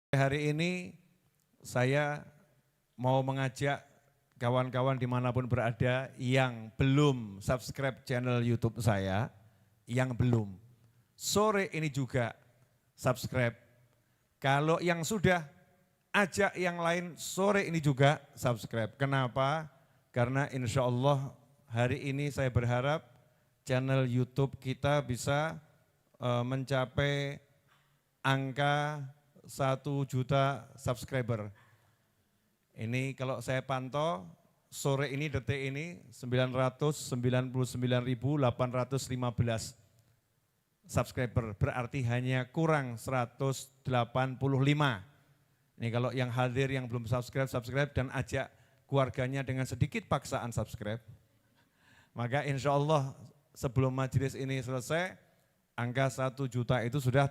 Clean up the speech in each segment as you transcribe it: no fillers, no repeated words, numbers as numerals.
Hari ini saya mau mengajak kawan-kawan dimanapun berada yang belum subscribe channel YouTube saya, yang belum, sore ini juga subscribe. Kalau yang sudah, ajak yang lain sore ini juga subscribe. Kenapa? Karena insya Allah hari ini saya berharap channel YouTube kita bisa mencapai angka 1 juta subscriber. Ini kalau saya pantau sore ini detik ini 999.815 subscriber, berarti hanya kurang 185. Ini kalau yang hadir yang belum subscribe dan ajak keluarganya dengan sedikit paksaan subscribe. Maka insya Allah sebelum majelis ini selesai, angka 1 juta itu sudah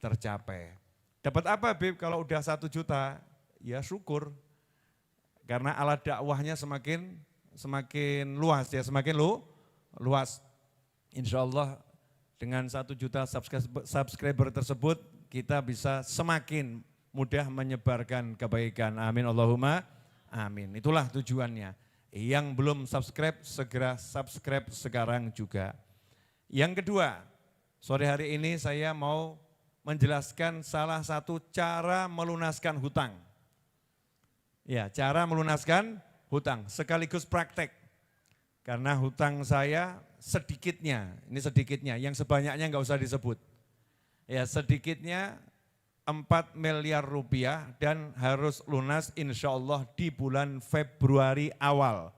tercapai. Dapat apa Bib kalau udah 1 juta? Ya syukur. Karena alat dakwahnya semakin luas ya, semakin luas. Insya Allah dengan 1 juta subscriber tersebut kita bisa semakin mudah menyebarkan kebaikan. Amin Allahumma amin. Itulah tujuannya. Yang belum subscribe segera subscribe sekarang juga. Yang kedua, sore hari ini saya mau menjelaskan salah satu cara melunaskan hutang. Ya, cara melunaskan hutang sekaligus praktek. Karena hutang saya sedikitnya, ini sedikitnya, yang sebanyaknya enggak usah disebut. Ya, sedikitnya 4 miliar rupiah dan harus lunas insya Allah di bulan Februari awal.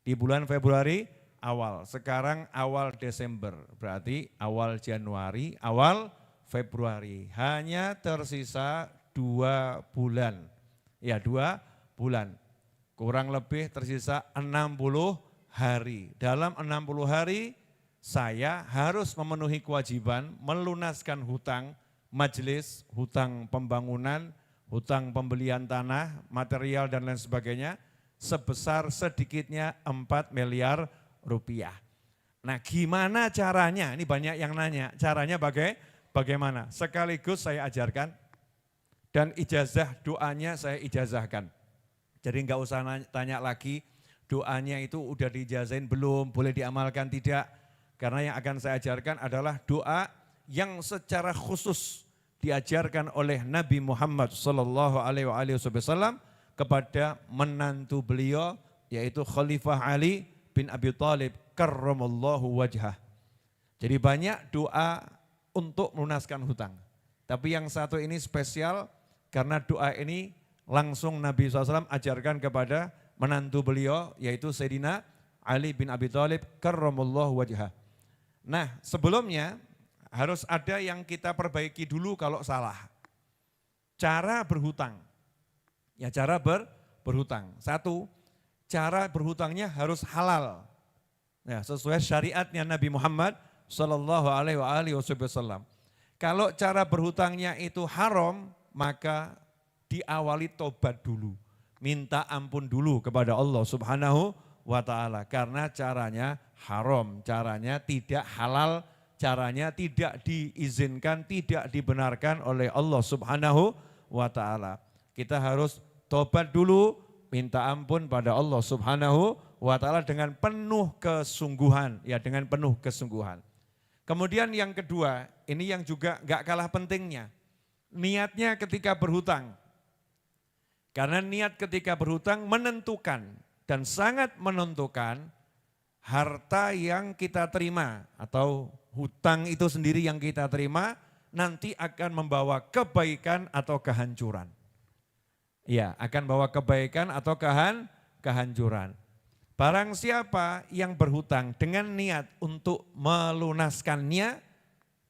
Di bulan Februari awal, sekarang awal Desember, berarti awal Januari, awal Februari, hanya tersisa 2 bulan. Ya 2 bulan, kurang lebih tersisa 60 hari. Dalam 60 hari saya harus memenuhi kewajiban melunaskan hutang majelis, hutang pembangunan, hutang pembelian tanah, material dan lain sebagainya sebesar sedikitnya 4 miliar rupiah. Nah gimana caranya? Ini banyak yang nanya, caranya bagaimana? Sekaligus saya ajarkan dan ijazah doanya saya ijazahkan. Jadi enggak usah tanya lagi doanya itu udah diijazahin belum, boleh diamalkan tidak. Karena yang akan saya ajarkan adalah doa yang secara khusus diajarkan oleh Nabi Muhammad SAW kepada menantu beliau yaitu Khalifah Ali bin Abi Thalib karramallahu wajhah. Jadi banyak doa untuk melunaskan hutang. Tapi yang satu ini spesial karena doa ini langsung Nabi SAW ajarkan kepada menantu beliau yaitu Sayyidina Ali bin Abi Thalib karramallahu wajhah. Nah sebelumnya harus ada yang kita perbaiki dulu kalau salah. Cara berhutang. Ya cara berhutang. Satu, cara berhutangnya harus halal. Ya, sesuai syariatnya Nabi Muhammad SAW. Kalau cara berhutangnya itu haram, maka diawali tobat dulu. Minta ampun dulu kepada Allah Subhanahu wa ta'ala. Karena caranya haram, caranya tidak halal, caranya tidak diizinkan, tidak dibenarkan oleh Allah Subhanahu wa ta'ala. Kita harus tobat dulu, minta ampun pada Allah Subhanahu wa ta'ala dengan penuh kesungguhan, ya dengan penuh kesungguhan. Kemudian yang kedua, ini yang juga gak kalah pentingnya, niatnya ketika berhutang. Karena niat ketika berhutang menentukan dan sangat menentukan harta yang kita terima atau hutang itu sendiri yang kita terima nanti akan membawa kebaikan atau kehancuran. Ya, akan bawa kebaikan atau kehancuran. Barang siapa yang berhutang dengan niat untuk melunaskannya,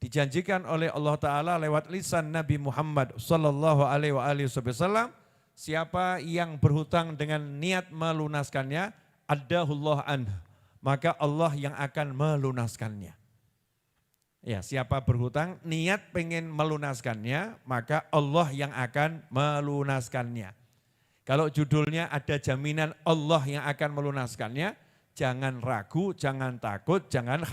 dijanjikan oleh Allah Ta'ala lewat lisan Nabi Muhammad SAW, siapa yang berhutang dengan niat melunaskannya, addahullah anhu, maka Allah yang akan melunaskannya. Ya, siapa berhutang niat pengen melunaskannya, maka Allah yang akan melunaskannya. Kalau judulnya ada jaminan Allah yang akan melunaskannya, jangan ragu, jangan takut, jangan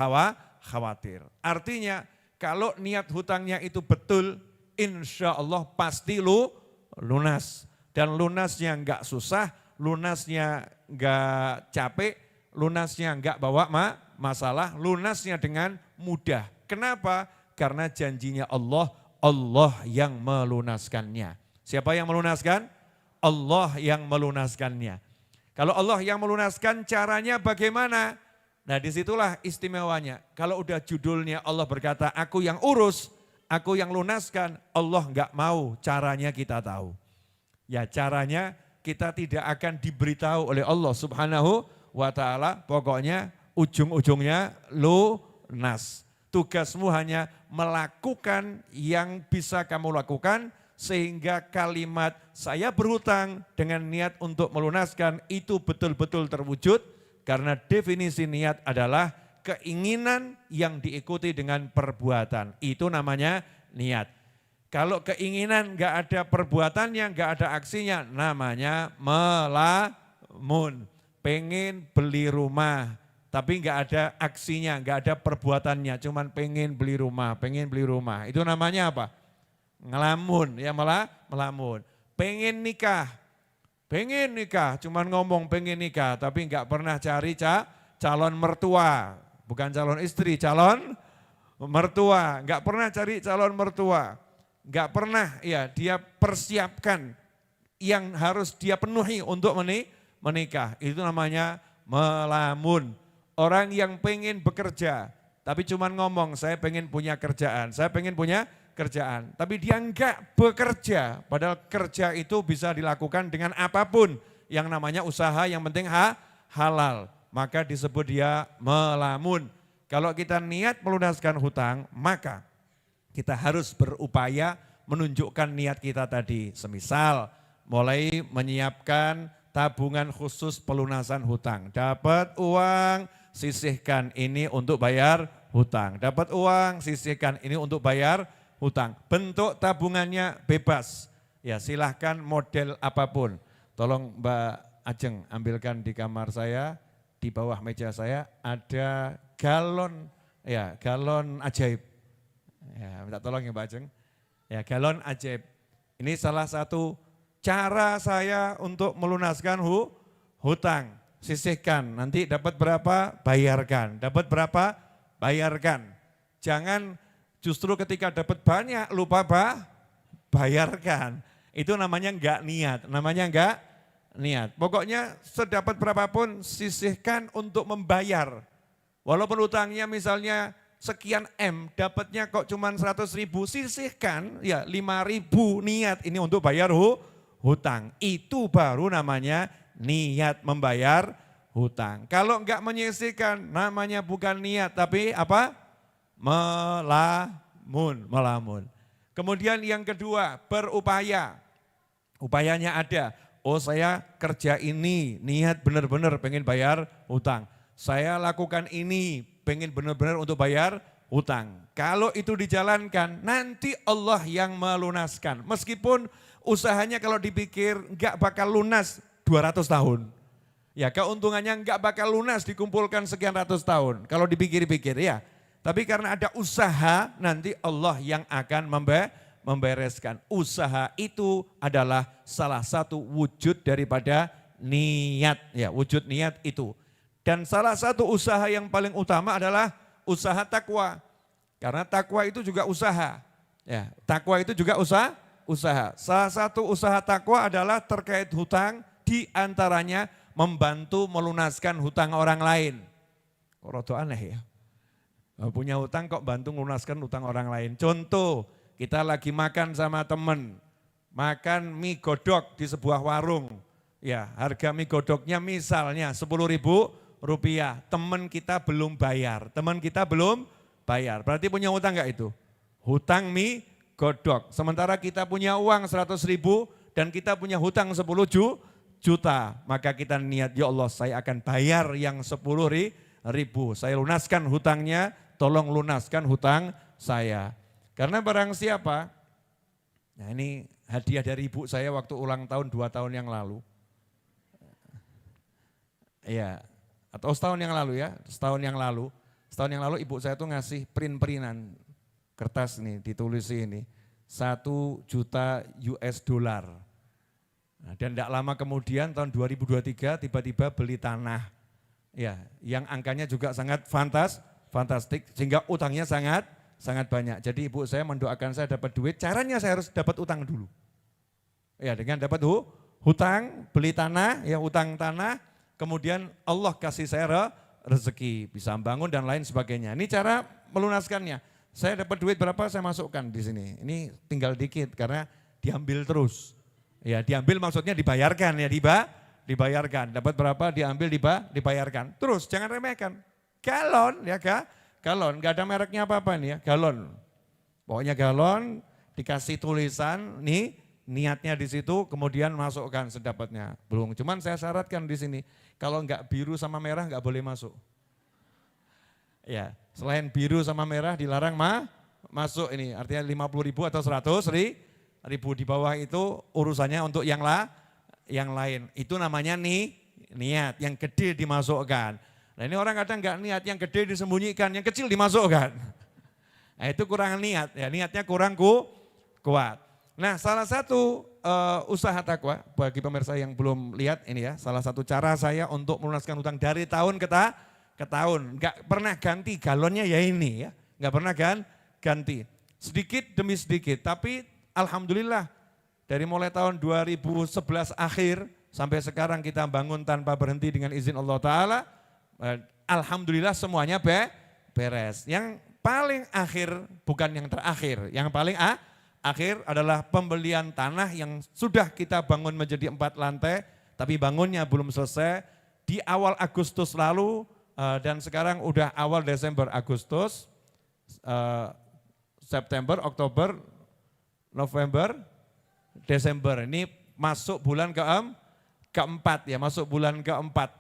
khawatir. Artinya kalau niat hutangnya itu betul, insya Allah pasti lunas. Dan lunasnya enggak susah, lunasnya enggak capek, lunasnya enggak bawa masalah, lunasnya dengan mudah. Kenapa? Karena janjinya Allah, Allah yang melunaskannya. Siapa yang melunaskan? Allah yang melunaskannya. Kalau Allah yang melunaskan, caranya bagaimana? Nah disitulah istimewanya. Kalau udah judulnya Allah berkata, aku yang urus, aku yang lunaskan, Allah enggak mau caranya kita tahu. Ya caranya kita tidak akan diberitahu oleh Allah Subhanahu wa ta'ala, pokoknya ujung-ujungnya lunas. Tugasmu hanya melakukan yang bisa kamu lakukan, sehingga kalimat saya berhutang dengan niat untuk melunaskan itu betul-betul terwujud, karena definisi niat adalah keinginan yang diikuti dengan perbuatan. Itu namanya niat. Kalau keinginan enggak ada perbuatannya, enggak ada aksinya, namanya melamun. Pengen beli rumah, tapi enggak ada aksinya, enggak ada perbuatannya, cuman pengen beli rumah, pengen beli rumah. Itu namanya apa? Ngelamun, ya melamun. Pengen nikah, cuman ngomong pengen nikah, tapi enggak pernah cari calon mertua. Bukan calon istri, calon mertua. Enggak pernah cari calon mertua. Enggak pernah ya dia persiapkan yang harus dia penuhi untuk menikah. Itu namanya melamun. Orang yang pengen bekerja, tapi cuman ngomong saya pengen punya kerjaan, saya pengen punya kerjaan. Tapi dia enggak bekerja, padahal kerja itu bisa dilakukan dengan apapun. Yang namanya usaha, yang penting halal. Maka disebut dia melamun. Kalau kita niat melunaskan hutang, maka kita harus berupaya menunjukkan niat kita tadi. Semisal mulai menyiapkan tabungan khusus pelunasan hutang. Dapat uang, sisihkan ini untuk bayar hutang. Dapat uang, sisihkan ini untuk bayar hutang. Bentuk tabungannya bebas. Ya silahkan model apapun. Tolong Mbak Ajeng ambilkan di kamar saya, di bawah meja saya ada galon, ya galon ajaib. Ya minta tolong ya Mbak Ajeng. Ya galon ajaib. Ini salah satu cara saya untuk melunaskan hutang. Sisihkan, nanti dapat berapa bayarkan, dapat berapa bayarkan. Jangan justru ketika dapat banyak lupa bayarkan. Itu namanya enggak niat, namanya enggak niat. Pokoknya sedapat berapapun sisihkan untuk membayar. Walaupun utangnya misalnya sekian M, dapatnya kok cuma 100.000, sisihkan ya 5.000 niat ini untuk bayar hutang. Itu baru namanya niat membayar hutang. Kalau enggak menyisihkan namanya bukan niat tapi apa? Melamun. Kemudian yang kedua, berupaya. Upayanya ada. Oh saya kerja ini, niat benar-benar pengen bayar hutang. Saya lakukan ini, pengen benar-benar untuk bayar hutang. Kalau itu dijalankan, nanti Allah yang melunaskan. Meskipun usahanya kalau dipikir enggak bakal lunas 200 tahun. Ya keuntungannya enggak bakal lunas dikumpulkan sekian ratus tahun. Kalau dipikir-pikir ya. Tapi karena ada usaha, nanti Allah yang akan membereskan. Usaha itu adalah salah satu wujud daripada niat. Ya, wujud niat itu. Dan salah satu usaha yang paling utama adalah usaha takwa. Karena takwa itu juga usaha. Ya, takwa itu juga usaha. Salah satu usaha takwa adalah terkait hutang, di antaranya membantu melunaskan hutang orang lain. Kok rada aneh ya. Punya hutang kok bantu melunaskan hutang orang lain. Contoh, kita lagi makan sama teman, makan mie godok di sebuah warung. Ya, harga mie godoknya misalnya 10.000 rupiah. Teman kita belum bayar. Berarti punya hutang enggak itu? Hutang mie godok. Sementara kita punya uang 100.000 dan kita punya hutang 10 juta. Maka kita niat, ya Allah saya akan bayar yang 10.000. Saya lunaskan hutangnya, tolong lunaskan hutang saya. Karena barang siapa, nah ini hadiah dari ibu saya waktu ulang tahun 2 tahun yang lalu. Ya, atau setahun yang lalu ya, setahun yang lalu ibu saya tuh ngasih print-printan kertas nih, ditulis ini. 1 juta US dollar. Nah, dan tidak lama kemudian tahun 2023 tiba-tiba beli tanah. Ya, yang angkanya juga sangat fantastik sehingga utangnya sangat banyak. Jadi ibu saya mendoakan saya dapat duit, caranya saya harus dapat utang dulu. Ya, dengan dapat hutang, beli tanah, ya utang tanah, kemudian Allah kasih saya rezeki, bisa bangun dan lain sebagainya. Ini cara melunaskannya. Saya dapat duit berapa saya masukkan di sini. Ini tinggal dikit karena diambil terus. Ya diambil maksudnya dibayarkan ya dibayarkan. Dapat berapa diambil dibayarkan. Terus jangan remehkan. Galon ya galon, gak ada mereknya apa-apa nih ya, galon. Pokoknya galon dikasih tulisan nih niatnya di situ kemudian masukkan sedapatnya. Belum, cuman saya syaratkan di sini kalau enggak biru sama merah enggak boleh masuk. Ya, selain biru sama merah dilarang masuk ini, artinya 50.000 atau 100.000 di bawah itu urusannya untuk yang lain. Itu namanya niat, yang gede dimasukkan. Nah ini orang kadang enggak niat, yang gede disembunyikan, yang kecil dimasukkan. Nah itu kurang niat, ya niatnya kurang kuat. Nah salah satu usaha takwa bagi pemirsa yang belum lihat ini ya, salah satu cara saya untuk melunaskan hutang dari tahun ke tahun, nggak pernah ganti galonnya ya ini ya, nggak pernah ganti, sedikit demi sedikit. Tapi alhamdulillah dari mulai tahun 2011 akhir sampai sekarang kita bangun tanpa berhenti dengan izin Allah Ta'ala. Alhamdulillah semuanya beres. Yang paling akhir bukan yang terakhir, yang paling akhir adalah pembelian tanah yang sudah kita bangun menjadi 4 lantai, tapi bangunnya belum selesai di awal Agustus lalu. Dan sekarang udah awal Desember, Agustus, September, Oktober, November, Desember. Ini masuk bulan keempat ya, masuk bulan keempat.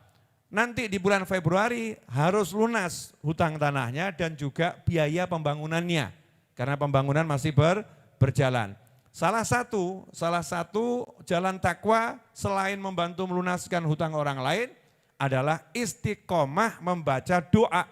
Nanti di bulan Februari harus lunas hutang tanahnya dan juga biaya pembangunannya. Karena pembangunan masih berjalan. Salah satu jalan takwa selain membantu melunaskan hutang orang lain, adalah istiqomah membaca doa.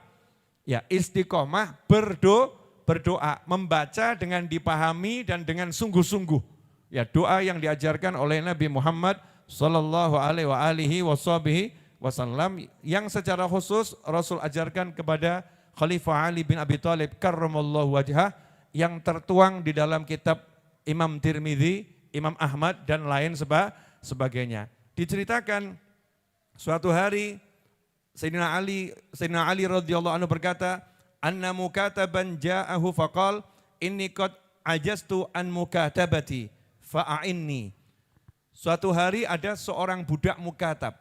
Ya, istiqomah berdoa, membaca dengan dipahami dan dengan sungguh-sungguh. Ya, doa yang diajarkan oleh Nabi Muhammad sallallahu alaihi wasallam yang secara khusus Rasul ajarkan kepada Khalifah Ali bin Abi Thalib karramallahu wajhah yang tertuang di dalam kitab Imam Tirmidzi, Imam Ahmad dan lain sebagainya. Diceritakan suatu hari Sayyidina Ali radhiyallahu anhu berkata, "Anna mukataban ja'ahu faqal inni qad ajastu an mukatabati fa'inni." Suatu hari ada seorang budak mukatab.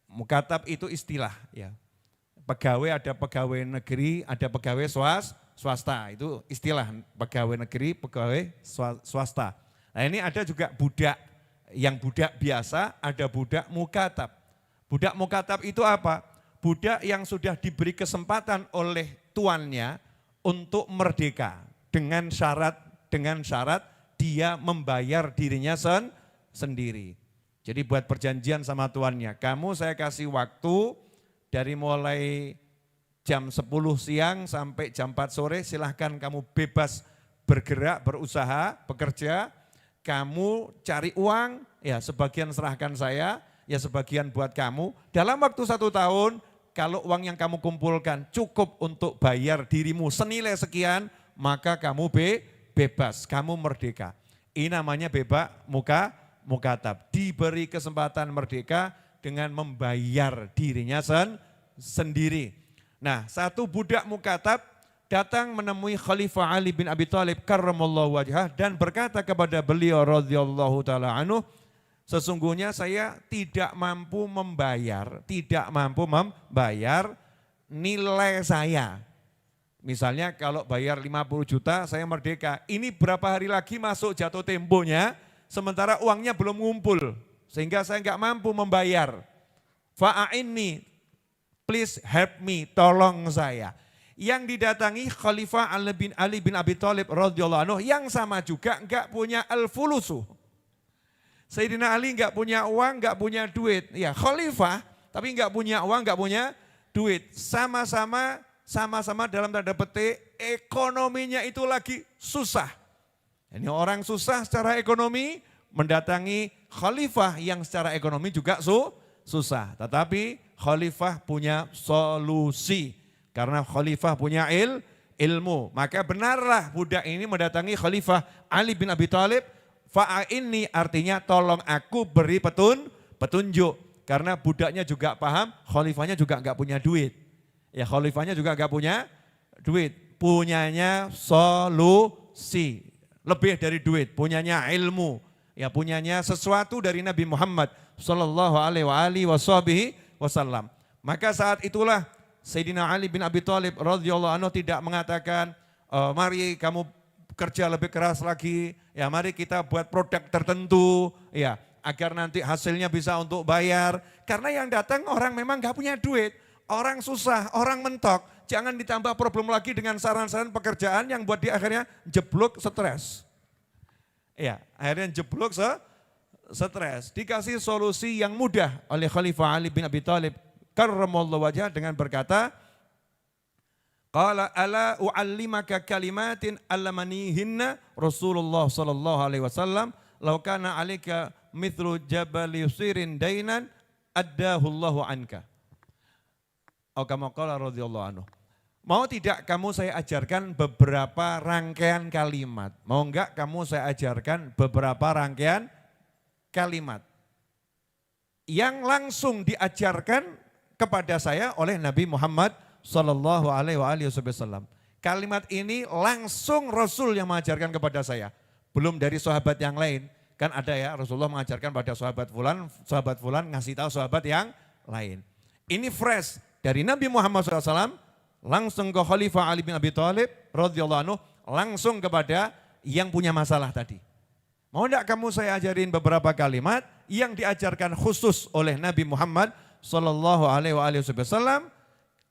Mukatab itu istilah ya. Pegawai, ada pegawai negeri, ada pegawai swasta. Itu istilah pegawai negeri, pegawai swasta. Nah, ini ada juga budak. Yang budak biasa, ada budak mukatab. Budak mukatab itu apa? Budak yang sudah diberi kesempatan oleh tuannya untuk merdeka dengan syarat dia membayar dirinya sendiri. Jadi buat perjanjian sama tuannya, kamu saya kasih waktu dari mulai jam 10 siang sampai jam 4 sore silahkan kamu bebas bergerak, berusaha, bekerja, kamu cari uang, ya sebagian serahkan saya, ya sebagian buat kamu. Dalam waktu 1 tahun, kalau uang yang kamu kumpulkan cukup untuk bayar dirimu senilai sekian, maka kamu bebas, kamu merdeka. Ini namanya mukatab, diberi kesempatan merdeka dengan membayar dirinya sendiri. Nah, satu budak mukatab datang menemui Khalifah Ali bin Abi Thalib karramallahu wajhah dan berkata kepada beliau radhiyallahu taala anhu, sesungguhnya saya tidak mampu membayar nilai saya. Misalnya kalau bayar 50 juta saya merdeka, ini berapa hari lagi masuk jatuh temponya, sementara uangnya belum ngumpul, sehingga saya nggak mampu membayar. Fa'inni, please help me, tolong saya. Yang didatangi Khalifah Ali bin Abi Thalib radhiyallahu anhu yang sama juga nggak punya al-fulusu. Sayyidina Ali nggak punya uang, nggak punya duit. Ya Khalifah, tapi nggak punya uang, nggak punya duit. Sama-sama dalam tanda petik ekonominya itu lagi susah. Ini orang susah secara ekonomi, mendatangi khalifah yang secara ekonomi juga susah. Tetapi khalifah punya solusi. Karena khalifah punya ilmu. Maka benarlah budak ini mendatangi khalifah Ali bin Abi Thalib. Fa'inni artinya tolong aku beri petunjuk. Karena budaknya juga paham, khalifahnya juga enggak punya duit. Ya khalifahnya juga enggak punya duit. Punyanya solusi. Lebih dari duit, punyanya ilmu. Ya punyanya sesuatu dari Nabi Muhammad sallallahu alaihi wasallam. Maka saat itulah Sayyidina Ali bin Abi Thalib radhiyallahu anhu tidak mengatakan, mari kamu kerja lebih keras lagi, ya mari kita buat produk tertentu, ya agar nanti hasilnya bisa untuk bayar. Karena yang datang orang memang gak punya duit, orang susah, orang mentok. Jangan ditambah problem lagi dengan saran-saran pekerjaan yang buat dia akhirnya jeblok stres. Ya, akhirnya jeblok stres. Dikasih solusi yang mudah oleh Khalifah Ali bin Abi Thalib karramallahu wajhah dengan berkata, qala ala u'allimaka kalimatin allamanihinna Rasulullah sallallahu alaihi wasallam law kana 'alaika mithlu jabal yusirin dainan addahu Allahu anka. Atau kama qala radhiyallahu anhu. Mau tidak kamu saya ajarkan beberapa rangkaian kalimat? Mau enggak kamu saya ajarkan beberapa rangkaian kalimat yang langsung diajarkan kepada saya oleh Nabi Muhammad sallallahu alaihi wasallam. Kalimat ini langsung Rasul yang mengajarkan kepada saya. Belum dari sahabat yang lain. Kan ada ya Rasulullah mengajarkan pada sahabat fulan ngasih tahu sahabat yang lain. Ini fresh dari Nabi Muhammad SAW langsung ke Khalifah Ali bin Abi Thalib radhiyallahu anhu, langsung kepada yang punya masalah tadi. Mau enggak kamu saya ajarin beberapa kalimat yang diajarkan khusus oleh Nabi Muhammad sallallahu alaihi wasallam.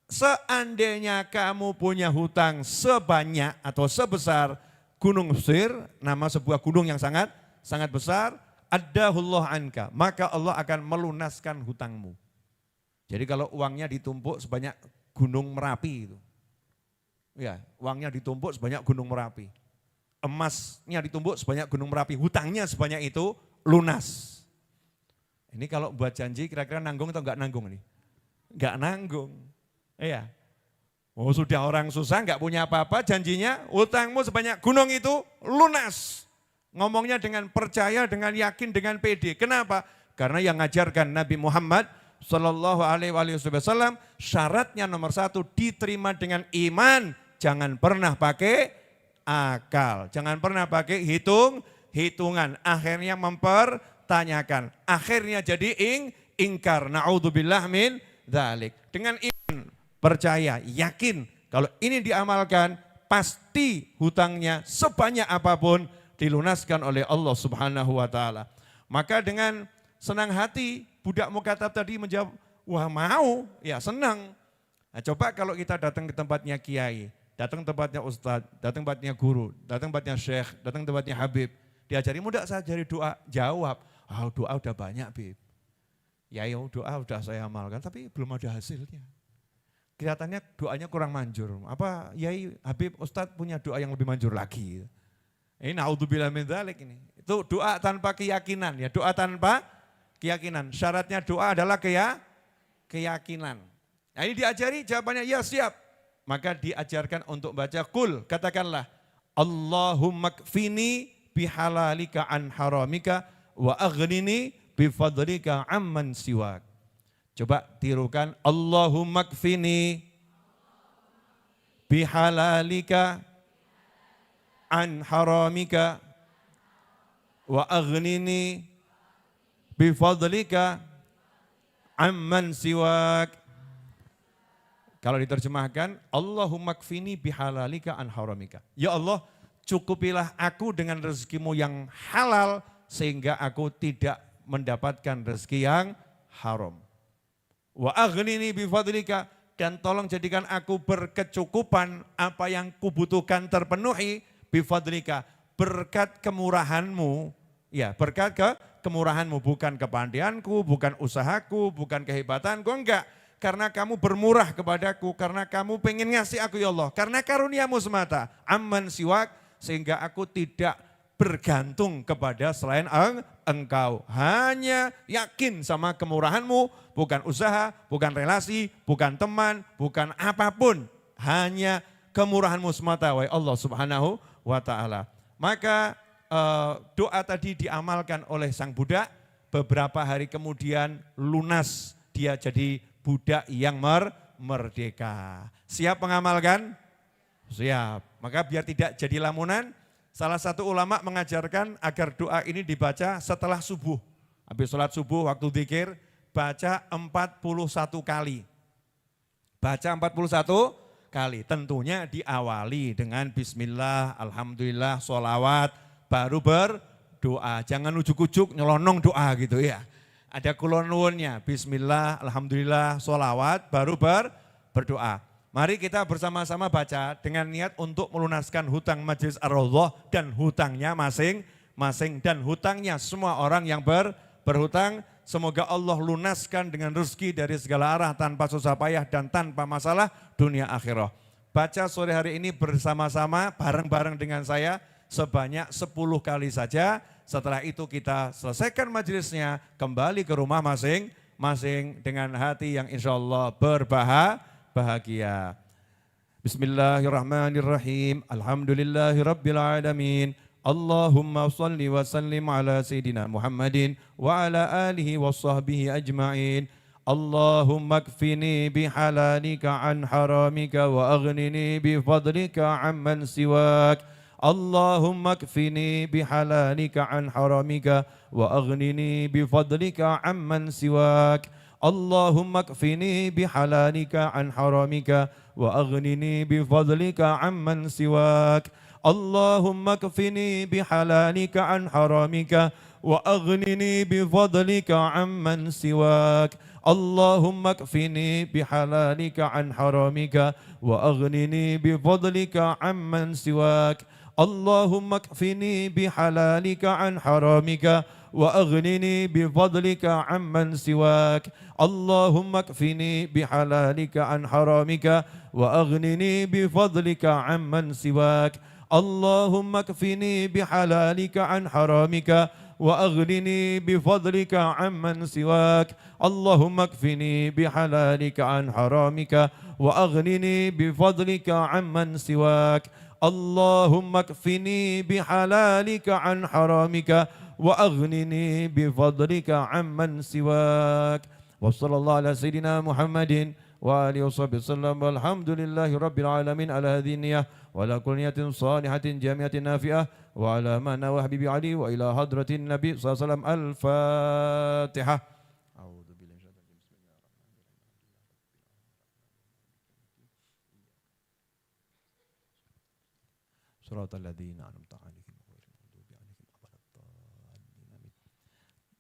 Seandainya kamu punya hutang sebanyak atau sebesar Gunung Mesir, nama sebuah gunung yang sangat besar, addahullah anka, maka Allah akan melunaskan hutangmu. Jadi kalau uangnya ditumpuk sebanyak Gunung Merapi itu. Ya, uangnya ditumpuk sebanyak Gunung Merapi. Emasnya ditumpuk sebanyak Gunung Merapi, hutangnya sebanyak itu lunas. Ini kalau buat janji kira-kira nanggung atau enggak nanggung nih? Enggak nanggung. Iya. Oh sudah orang susah enggak punya apa-apa, janjinya hutangmu sebanyak gunung itu lunas. Ngomongnya dengan percaya, dengan yakin, dengan pede. Kenapa? Karena yang ngajarkan Nabi Muhammad sallallahu alaihi wasallam syaratnya nomor 1 diterima dengan iman. Jangan pernah pakai akal. Jangan pernah pakai hitungan. Akhirnya mempertanyakan. Akhirnya jadi ingkar. Na'udzubillah min dzalik. Dengan iman, percaya, yakin. Kalau ini diamalkan pasti hutangnya sebanyak apapun dilunaskan oleh Allah Subhanahu wa taala. Maka dengan senang hati budak mukatab tadi menjawab, wah mau, ya senang. Nah, coba kalau kita datang ke tempatnya kiai, datang tempatnya ustadz, datang tempatnya guru, datang tempatnya syekh, datang tempatnya habib. Diajari muda saya ajari doa, jawab, doa udah banyak Bib. Ya doa udah saya amalkan tapi belum ada hasilnya. Kelihatannya doanya kurang manjur. Apa Yai Habib Ustadz punya doa yang lebih manjur lagi? Ini naudzubillah min dzalik ini. Itu doa tanpa keyakinan ya, doa tanpa keyakinan. Syaratnya doa adalah keyakinan. Nah ini diajari jawabannya ya siap. Maka diajarkan untuk baca kul, katakanlah Allahumma kfini bihalalika an haramika wa aghnini bifadlika amman siwak. Coba tirukan Allahumma kfini bihalalika an haramika wa aghnini bifadlika amman siwak. Kalau diterjemahkan, Allahumma kfini bihalalika an haramika. Ya Allah, cukupilah aku dengan rezekimu yang halal sehingga aku tidak mendapatkan rezeki yang haram. Wa aghnini bifadlika, dan tolong jadikan aku berkecukupan apa yang kubutuhkan terpenuhi bifadlika, berkat kemurahanmu. Ya, berkat kemurahanmu, bukan kepandaianku, bukan usahaku, bukan kehebatanku, enggak. Karena kamu bermurah kepadaku, karena kamu pengen ngasih aku ya Allah, karena karuniamu semata. Amman siwak, sehingga aku tidak bergantung kepada selain engkau. Hanya yakin sama kemurahanmu, bukan usaha, bukan relasi, bukan teman, bukan apapun. Hanya kemurahanmu semata, wahai Allah Subhanahu wa ta'ala. Maka doa tadi diamalkan oleh sang budak, beberapa hari kemudian lunas dia jadi budak yang merdeka. Siap mengamalkan? Siap. Maka biar tidak jadi lamunan, salah satu ulama mengajarkan agar doa ini dibaca setelah subuh. Habis sholat subuh waktu zikir, baca 41 kali. Baca 41 kali. Tentunya diawali dengan bismillah, alhamdulillah, sholawat, baru berdoa. Jangan ujuk-ujuk nyelonong doa gitu ya. Ada kulonwunnya, bismillah, alhamdulillah, sholawat, baru berdoa. Mari kita bersama-sama baca dengan niat untuk melunaskan hutang Majelis Ar-Raudhah dan hutangnya masing-masing. Dan hutangnya semua orang yang berhutang, semoga Allah lunaskan dengan rezeki dari segala arah tanpa susah payah dan tanpa masalah dunia akhirah. Baca sore hari ini bersama-sama bareng-bareng dengan saya sebanyak 10 kali saja. Setelah itu kita selesaikan majelisnya, kembali ke rumah masing-masing dengan hati yang insya Allah bahagia. Bismillahirrahmanirrahim. Alhamdulillahirabbil alamin. Allahumma shalli wa sallim ala sayyidina Muhammadin wa ala alihi wa sahbihi ajma'in. Allahumma kfini bihalalika an haramika wa aghnini bifadlika amman siwak. Allahumma kfini bihalalika an haramika wa aghnini bifadlika amman siwak. Allahumma kfini bihalalika an haramika wa aghnini bifadlika amman siwak. Allahumma kfini bihalalika an haramika wa aghnini bifadlika amman siwak. Allahumma kfini bihalalika an haramika wa aghnini bifadlika amman siwak. Allahumma kfini bihalalika an haramika wa aghnini bifadlika amman siwak. Allahumma kfini bihalalika an haramika wa aghnini bifadlika amman siwak. Allahumma kfini bihalalika an haramika wa aghnini bifadlika amman siwak. Allahumma kfini bihalalika an haramika wa aghnini bifadlika amman siwak. Allahumma kfini bihalalika an haramika wa aghnini bifadlika amman siwak. Wa sallallahu ala sayyidina Muhammadin wa alihi wasallam. Walhamdulillahi rabbil alamin ala hadhihi niyyah wa ala kulli niyatin salihatin jamiatin nafi'ah wa ala ma nawa habibi ali wa ila hadratin nabi sallallahu alaihi wasallam. Al-Fatihah.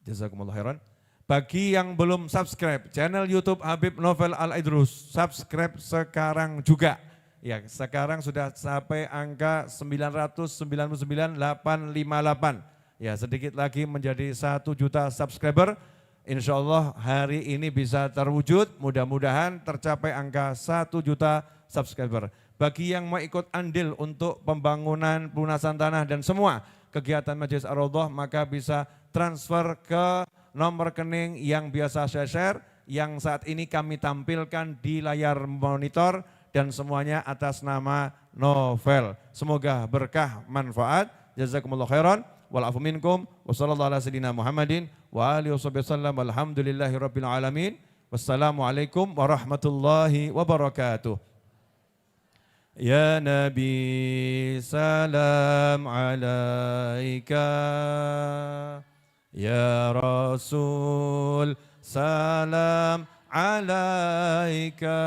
Jazakumullah khairan. Bagi yang belum subscribe channel YouTube Habib Novel Al-Idrus, subscribe sekarang juga. Ya, sekarang sudah sampai angka 999.858. Ya, sedikit lagi menjadi 1 juta subscriber. Insya Allah hari ini bisa terwujud, mudah-mudahan tercapai angka 1 juta subscriber. Bagi yang mau ikut andil untuk pembangunan, pelunasan tanah dan semua kegiatan Majelis Ar-Raudhah, maka bisa transfer ke nomor rekening yang biasa saya share, yang saat ini kami tampilkan di layar monitor dan semuanya atas nama Novel. Semoga berkah manfaat. Jazakumullah khairan. Wal afu minkum. Wassallallahu ala sayyidina Muhammadin wa alihi wasallam. Alhamdulillahi rabbil alamin. Wassalamualaikum warahmatullahi wabarakatuh. Ya Nabi salam alaika, ya Rasul salam alaika,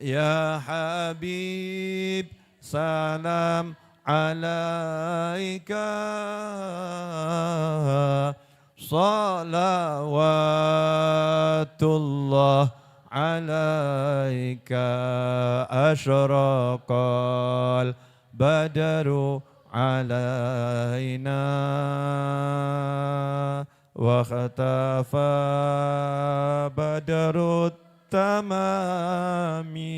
ya Habib salam alaika, salawatullah alaika, asyraqal badru alaina wa khatafa badrut tamami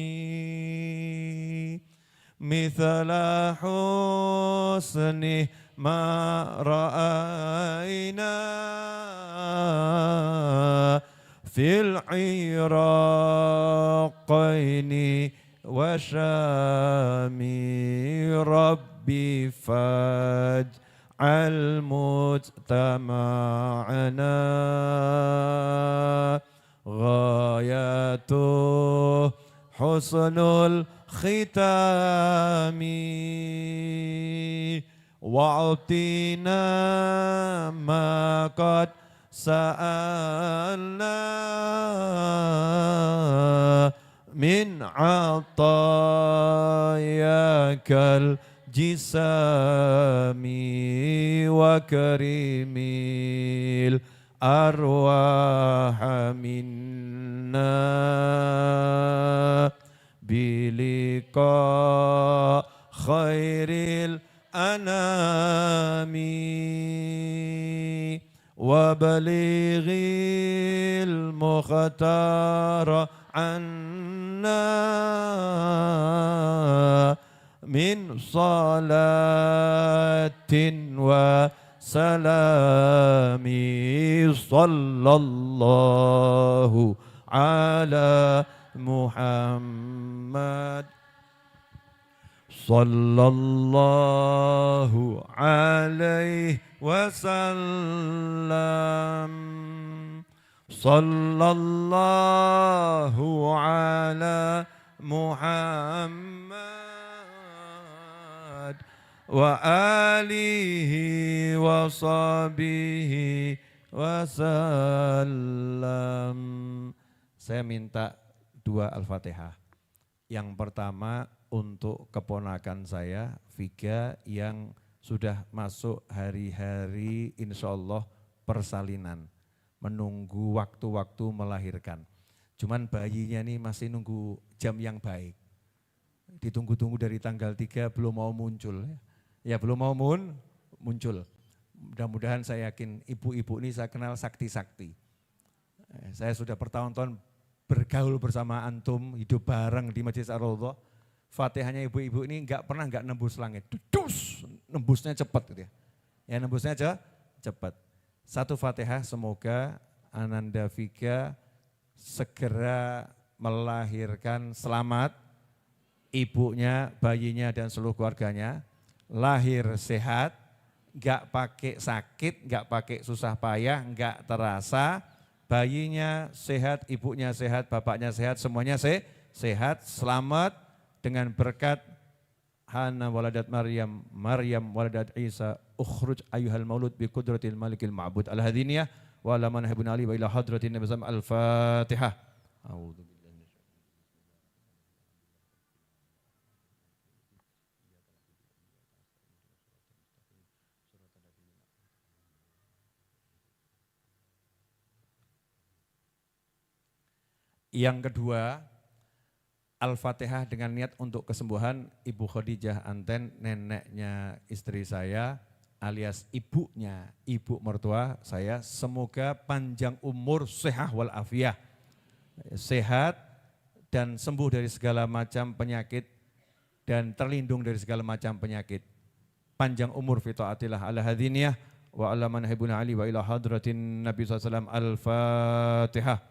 مثل حسنه ما رأينا في العراقين وشام ربي فاجعل مجتمعنا غايته حسن الختام واعطنا ما قد سألنا من عطاياك الجسام وكريم الأرواح منا بلقاء خير الأنام وبلغ المختار عنا من صلاة وسلام صلى الله على محمد صلى الله عليه وسلم صلى الله على محمد وآله وصحبه wasallam. Saya minta 2 Al-Fatihah. Yang pertama untuk keponakan saya, Viga, yang sudah masuk hari-hari insya Allah persalinan. Menunggu waktu-waktu melahirkan. Cuman bayinya nih masih nunggu jam yang baik. Ditunggu-tunggu dari tanggal 3 belum mau muncul. Ya belum mau muncul. Mudah-mudahan saya yakin ibu-ibu ini saya kenal sakti-sakti. Saya sudah bertahun-tahun bergaul bersama antum, hidup bareng di Masjid Ar-Raudhah. Fatihahnya ibu-ibu ini enggak pernah enggak nembus langit. Dus, nembusnya cepat gitu ya. Ya nembusnya aja cepat. Satu Fatihah semoga Ananda Viga segera melahirkan selamat ibunya, bayinya dan seluruh keluarganya. Lahir sehat, enggak pakai sakit, enggak pakai susah payah, enggak terasa. Bayinya sehat, ibunya sehat, bapaknya sehat, semuanya sehat, selamat dengan berkat Hana waladat Maryam, Maryam waladat Isa, ukhruj ayyuhal maulud bi qudratil malikil ma'bud al-hadiniyah wa ala man habun ali wa ila hadratin nabi sallallahu al-Fatihah. Yang kedua, Al-Fatihah dengan niat untuk kesembuhan Ibu Khadijah Anten, neneknya istri saya, alias ibunya, ibu mertua saya. Semoga panjang umur, sehat wal afiyah. Sehat dan sembuh dari segala macam penyakit dan terlindung dari segala macam penyakit. Panjang umur fi taatillah ala hadiniyah wa ala man habuna ali wa ila hadratin Nabi SAW. Al-Fatihah.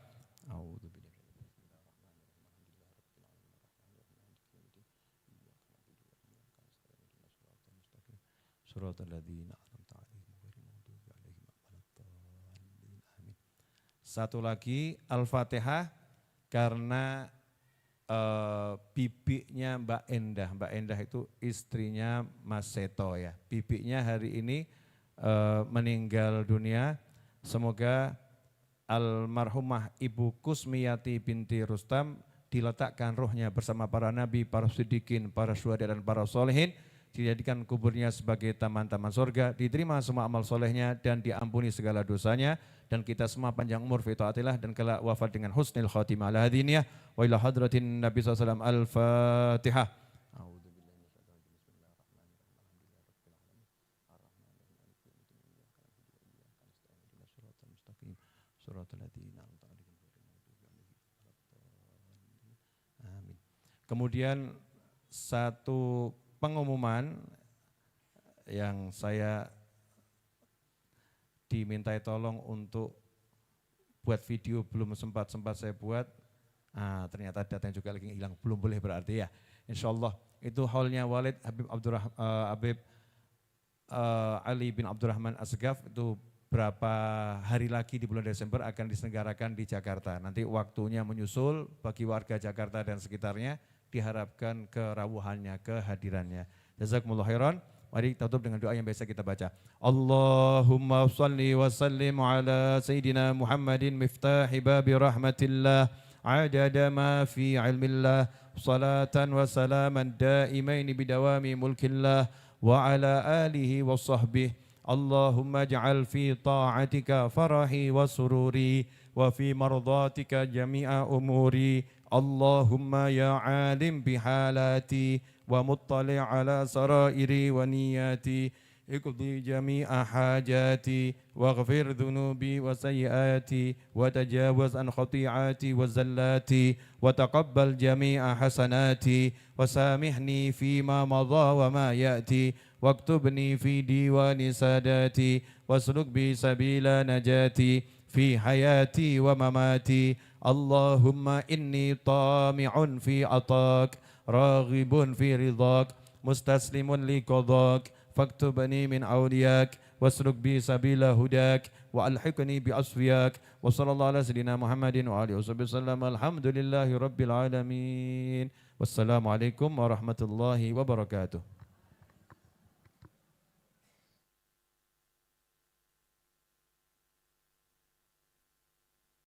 Satu lagi Al-Fatihah karena bibiknya Mbak Endah. Mbak Endah itu istrinya Mas Seto ya. Bibiknya hari ini meninggal dunia. Semoga almarhumah Ibu Kusmiyati binti Rustam diletakkan rohnya bersama para nabi, para siddiqin, para syuhada dan para solehin. Dijadikan kuburnya sebagai taman-taman surga, diterima semua amal solehnya dan diampuni segala dosanya, dan kita semua panjang umur fi taatillah dan kelak wafat dengan husnul khatimah ala hadiniyah wa ila hadratin Nabi SAW. Al-Fatihah. Kemudian satu pengumuman yang saya dimintai tolong untuk buat video, belum sempat saya buat. Ternyata datanya juga lagi hilang, belum boleh berarti ya. Insya Allah itu haulnya Walid Habib Ali bin Abdurrahman Asgaf, itu berapa hari lagi di bulan Desember akan diselenggarakan di Jakarta. Nanti waktunya menyusul bagi warga Jakarta dan sekitarnya, diharapkan kerawuhannya, kehadirannya. Jazakumullah khairan. Mari kita tutup dengan doa yang biasa kita baca. Allahumma salli wa sallim ala Sayyidina Muhammadin miftahi babi rahmatillah adada ma fi ilmillah salatan wa salaman daimain bidawami mulkillah wa ala alihi wa sahbihi. Allahumma ja'al fi ta'atika farahi wa sururi wa fi mardatika jami'a umuri. Allahumma ya alim bihalati wa muttali' ala sarairi wa niyati iqdi jami'a hajati waghfir dhunubi wa sayyiati wa tajawaz an khati'ati wa zallati wa taqabbal jami'a hasanati wa samihni fima madha wa ma ya'ti waktubni fi diwani sadati wasluk bi sabila najati fi hayati wa mamati. Allahumma inni tami'un fi atak raghibun fi ridhak mustaslimun li qadak faktubni min awliyak wasluk bi sabila hudak wa alhiqni bi asfiyak wa sallallahu ala sayyidina Muhammadin wa alihi wasallam. Alhamdulillahi rabbil alamin. Wassalamualaikum warahmatullahi wabarakatuh.